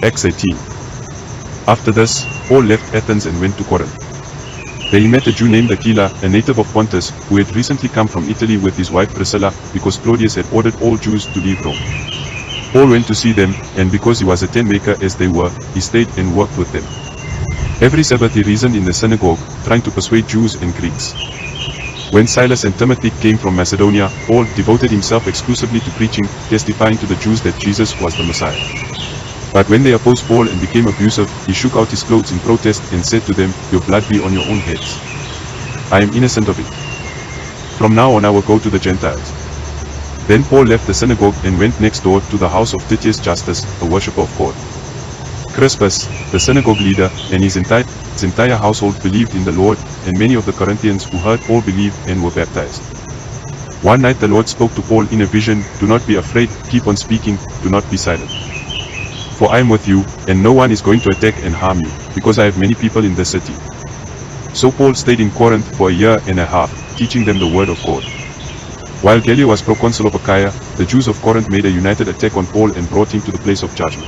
Acts 18. After this, Paul left Athens and went to Corinth. There he met a Jew named Aquila, a native of Pontus, who had recently come from Italy with his wife Priscilla, because Claudius had ordered all Jews to leave Rome. Paul went to see them, and because he was a tent maker as they were, he stayed and worked with them. Every Sabbath he reasoned in the synagogue, trying to persuade Jews and Greeks. When Silas and Timothy came from Macedonia, Paul devoted himself exclusively to preaching, testifying to the Jews that Jesus was the Messiah. But when they opposed Paul and became abusive, he shook out his clothes in protest and said to them, "Your blood be on your own heads. I am innocent of it. From now on I will go to the Gentiles." Then Paul left the synagogue and went next door to the house of Titius Justus, a worshipper of God. Crispus, the synagogue leader, and his entire household believed in the Lord, and many of the Corinthians who heard Paul believed and were baptized. One night the Lord spoke to Paul in a vision, "Do not be afraid, keep on speaking, do not be silent. For I am with you, and no one is going to attack and harm you, because I have many people in the city." So Paul stayed in Corinth for a year and a half, teaching them the word of God. While Gallio was proconsul of Achaia, the Jews of Corinth made a united attack on Paul and brought him to the place of judgment.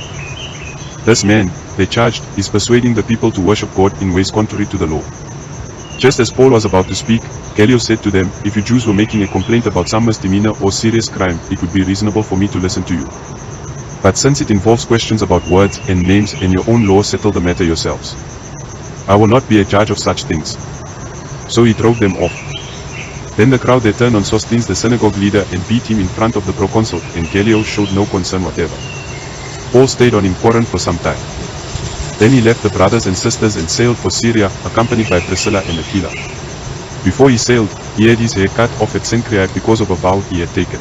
"This man," they charged, "is persuading the people to worship God in ways contrary to the law." Just as Paul was about to speak, Gallio said to them, "If you Jews were making a complaint about some misdemeanor or serious crime, it would be reasonable for me to listen to you. But since it involves questions about words and names and your own law, settle the matter yourselves. I will not be a judge of such things." So he drove them off. Then the crowd turned on Sosthenes the synagogue leader and beat him in front of the proconsul, and Gallio showed no concern whatever. Paul stayed on in Corinth for some time. Then he left the brothers and sisters and sailed for Syria, accompanied by Priscilla and Aquila. Before he sailed, he had his hair cut off at Cenchreae because of a vow he had taken.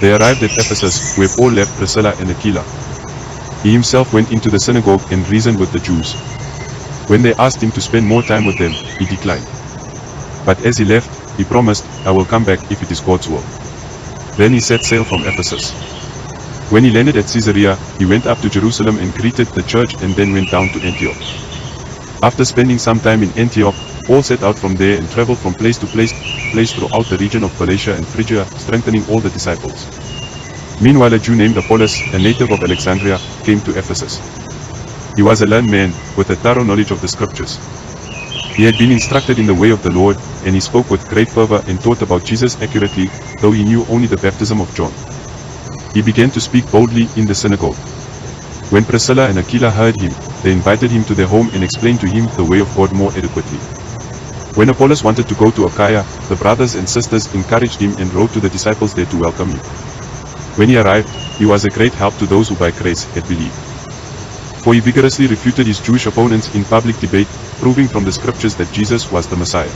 They arrived at Ephesus, where Paul left Priscilla and Aquila. He himself went into the synagogue and reasoned with the Jews. When they asked him to spend more time with them, he declined. But as he left, he promised, "I will come back if it is God's will." Then he set sail from Ephesus. When he landed at Caesarea, he went up to Jerusalem and greeted the church and then went down to Antioch. After spending some time in Antioch, Paul set out from there and traveled from place to place throughout the region of Galatia and Phrygia, strengthening all the disciples. Meanwhile a Jew named Apollos, a native of Alexandria, came to Ephesus. He was a learned man, with a thorough knowledge of the scriptures. He had been instructed in the way of the Lord, and he spoke with great fervor and taught about Jesus accurately, though he knew only the baptism of John. He began to speak boldly in the synagogue. When Priscilla and Aquila heard him, they invited him to their home and explained to him the way of God more adequately. When Apollos wanted to go to Achaia, the brothers and sisters encouraged him and wrote to the disciples there to welcome him. When he arrived, he was a great help to those who by grace had believed. For he vigorously refuted his Jewish opponents in public debate, proving from the scriptures that Jesus was the Messiah.